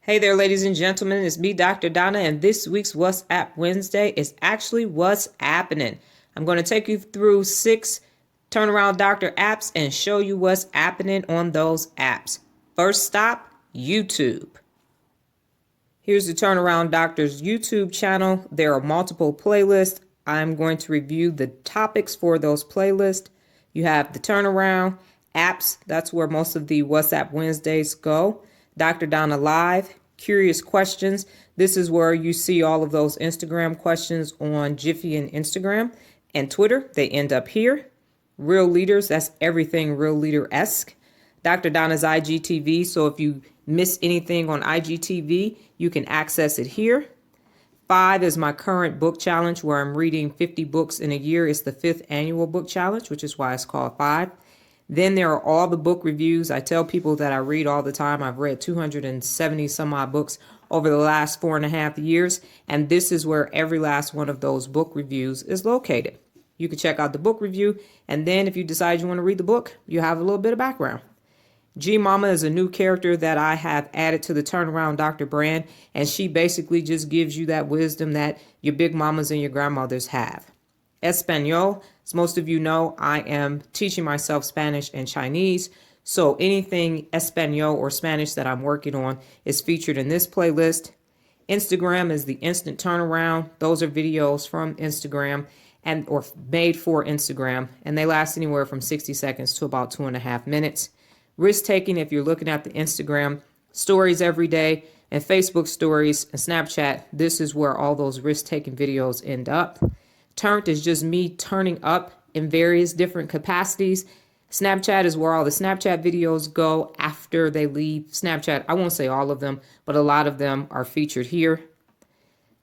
Hey there, ladies and gentlemen. It's me, Dr. Donna, and this week's What's App Wednesday is actually What's Appening. I'm going to take you through 6 Turnaround Doctor apps and show you what's happening on those apps. First stop, YouTube. Here's the Turnaround Doctor's YouTube channel. There are multiple playlists. I'm going to review the topics for those playlists. You have the Turnaround apps. That's where most of the What's App Wednesdays go. Dr. Donna Live, Curious Questions. This is where you see all of those Instagram questions on Jiffy and Instagram and Twitter. They end up here. Real Leaders, that's everything Real Leader-esque. Dr. Donna's IGTV, so if you miss anything on IGTV, you can access it here. 5 is my current book challenge where I'm reading 50 books in a year. It's the 5th annual book challenge, which is why it's called 5. Then there are all the book reviews. I tell people that I read all the time. I've read 270 some odd books over the last 4.5 years. And this is where every last one of those book reviews is located. You can check out the book review. And then if you decide you want to read the book, you have a little bit of background. G Mama is a new character that I have added to the Turnaround Doctor brand. And she basically just gives you that wisdom that your big mamas and your grandmothers have. Espanol, as most of you know, I am teaching myself Spanish and Chinese. So anything Espanol or Spanish that I'm working on is featured in this playlist. Instagram is the instant turnaround. Those are videos from Instagram or made for Instagram. And they last anywhere from 60 seconds to about 2.5 minutes. Risk taking, if you're looking at the Instagram stories every day and Facebook stories and Snapchat, this is where all those risk taking videos end up. Turnt is just me turning up in various different capacities. Snapchat is where all the Snapchat videos go after they leave Snapchat. I won't say all of them, but a lot of them are featured here.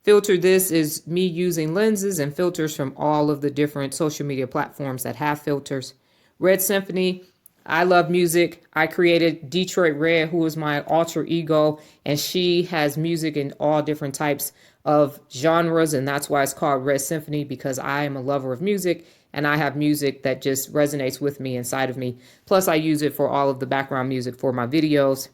Filter This is me using lenses and filters from all of the different social media platforms that have filters. Red Symphony, I love music. I created Detroit Red, who is my alter ego, and she has music in all different types of genres, and that's why it's called Red Symphony, because I am a lover of music and I have music that just resonates with me inside of me. Plus I use it for all of the background music for my videos.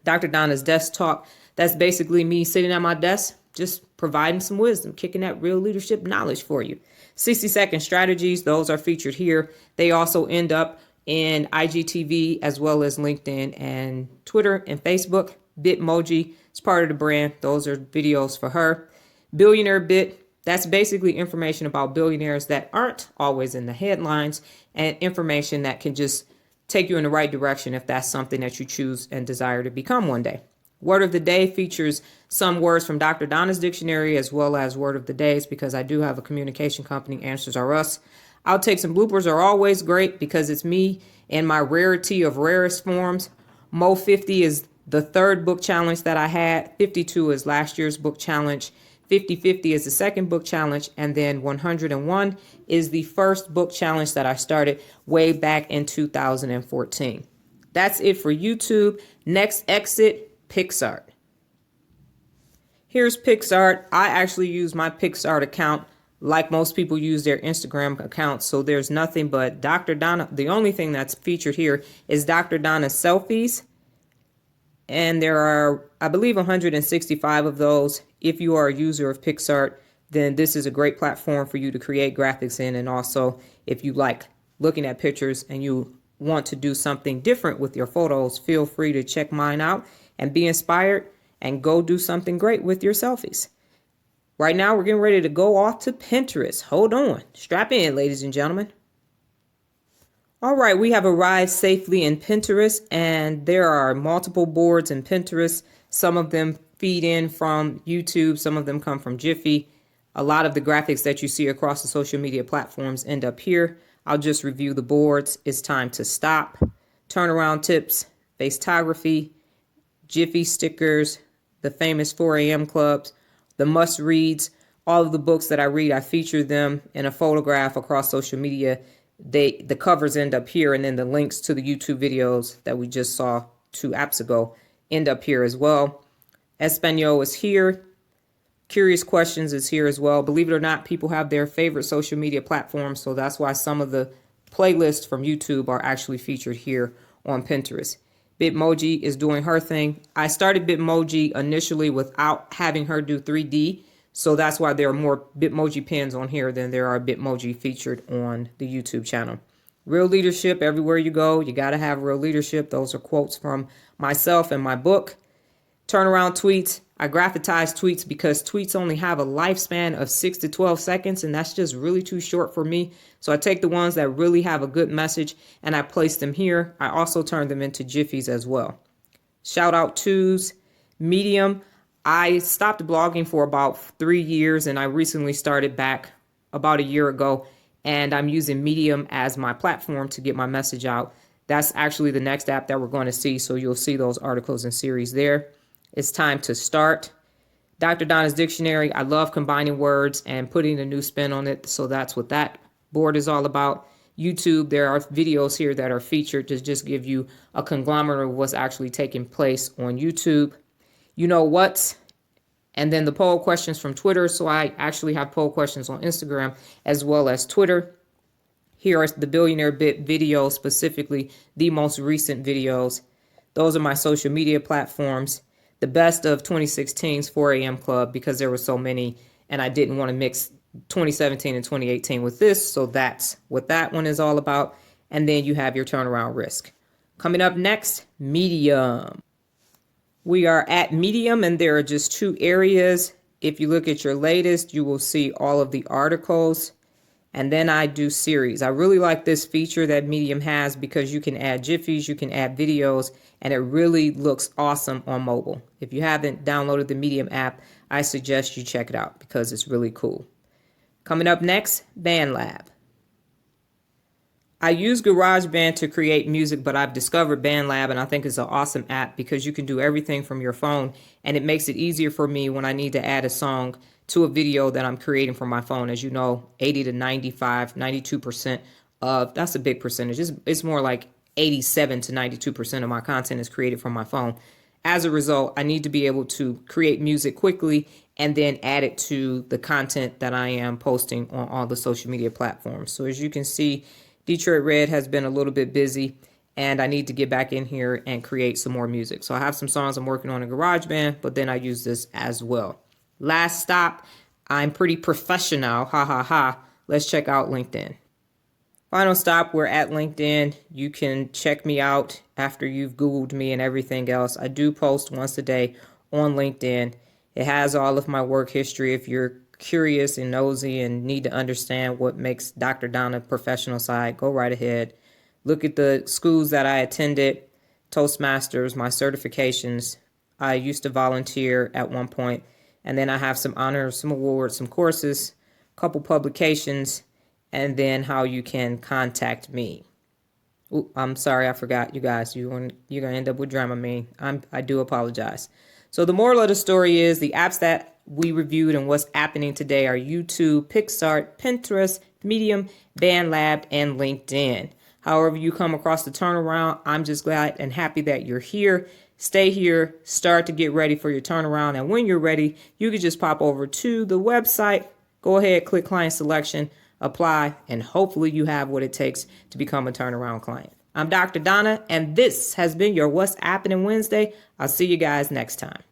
Dr. Donna's Desk Talk, that's basically me sitting at my desk just providing some wisdom, kicking that real leadership knowledge for you. 60-second strategies, those are featured here. They also end up in IGTV as well as LinkedIn and Twitter and Facebook. Bitmoji, it's part of the brand. Those are videos for her. Billionaire Bit, that's basically information about billionaires that aren't always in the headlines and information that can just take you in the right direction if that's something that you choose and desire to become one day. Word of the Day features some words from Dr. Donna's dictionary as well as Word of the Days, because I do have a communication company, Answers Are Us. Outtakes and bloopers are always great because it's me in my rarity of rarest forms. Mo 50 is the 3rd book challenge that I had. 52 is last year's book challenge. 50-50 is the 2nd book challenge. And then 101 is the 1st book challenge that I started way back in 2014. That's it for YouTube. Next exit, PicsArt. Here's PicsArt. I actually use my PicsArt account like most people use their Instagram accounts. So there's nothing but Dr. Donna. The only thing that's featured here is Dr. Donna's selfies. And there are, I believe, 165 of those. If you are a user of PicsArt, then this is a great platform for you to create graphics in. And also, if you like looking at pictures and you want to do something different with your photos, feel free to check mine out and be inspired and go do something great with your selfies. Right now, we're getting ready to go off to Pinterest. Hold on. Strap in, ladies and gentlemen. All right, we have arrived safely in Pinterest, and there are multiple boards in Pinterest. Some of them feed in from YouTube. Some of them come from Jiffy. A lot of the graphics that you see across the social media platforms end up here. I'll just review the boards. It's time to stop. Turnaround tips, faceography, Jiffy stickers, the famous 4 a.m. clubs, the must reads. All of the books that I read, I feature them in a photograph across social media. The covers end up here, and then the links to the YouTube videos that we just saw 2 apps ago end up here as well. Espanol is here. Curious Questions is here as well. Believe it or not, people have their favorite social media platforms, so that's why some of the playlists from YouTube are actually featured here on Pinterest. Bitmoji is doing her thing. I started Bitmoji initially without having her do 3D. So that's why there are more Bitmoji pins on here than there are Bitmoji featured on the YouTube channel. Real leadership, everywhere you go, you got to have real leadership. Those are quotes from myself and my book. Turnaround tweets. I graphitize tweets because tweets only have a lifespan of 6 to 12 seconds, and that's just really too short for me. So I take the ones that really have a good message and I place them here. I also turn them into Jiffies as well. Shout out twos. Medium. I stopped blogging for about 3 years and I recently started back about a year ago, and I'm using Medium as my platform to get my message out. That's actually the next app that we're going to see, so you'll see those articles and series there. It's time to start. Dr. Donna's Dictionary. I love combining words and putting a new spin on it, so that's what that board is all about. YouTube, there are videos here that are featured to just give you a conglomerate of what's actually taking place on YouTube. You know what? And then the poll questions from Twitter. So I actually have poll questions on Instagram as well as Twitter. Here are the Billionaire Bit videos, specifically the most recent videos. Those are my social media platforms. The best of 2016's 4 a.m. Club, because there were so many and I didn't want to mix 2017 and 2018 with this. So that's what that one is all about. And then you have your turnaround risk. Coming up next, Medium. We are at Medium and there are just 2 areas. If you look at your latest, you will see all of the articles. And then I do series. I really like this feature that Medium has because you can add Jiffies, you can add videos, and it really looks awesome on mobile. If you haven't downloaded the Medium app, I suggest you check it out because it's really cool. Coming up next, Bandlab. I use GarageBand to create music, but I've discovered Bandlab and I think it's an awesome app because you can do everything from your phone, and it makes it easier for me when I need to add a song to a video that I'm creating from my phone. As you know, 80 to 95, 92% of, that's a big percentage. It's more like 87 to 92% of my content is created from my phone. As a result, I need to be able to create music quickly and then add it to the content that I am posting on all the social media platforms. So as you can see, Detroit Red has been a little bit busy and I need to get back in here and create some more music. So I have some songs I'm working on in GarageBand, but then I use this as well. Last stop, I'm pretty professional, ha ha ha. Let's check out LinkedIn. Final stop, we're at LinkedIn. You can check me out after you've Googled me and everything else. I do post once a day on LinkedIn. It has all of my work history. If you're curious and nosy and need to understand what makes Dr. Donna professional side, go right ahead. Look at the schools that I attended, Toastmasters, my certifications. I used to volunteer at one point. And then I have some honors, some awards, some courses, a couple publications, and then how you can contact me. Ooh, I'm sorry, I forgot, you guys. You're going to end up with Dramamine. I do apologize. So the moral of the story is the apps that we reviewed and what's happening today are YouTube, Pixart, Pinterest, Medium, Bandlab, and LinkedIn. However you come across the turnaround, I'm just glad and happy that you're here. Stay here, start to get ready for your turnaround. And when you're ready, you can just pop over to the website, go ahead, click client selection, apply, and hopefully you have what it takes to become a turnaround client. I'm Dr. Donna, and this has been your What's Happening Wednesday. I'll see you guys next time.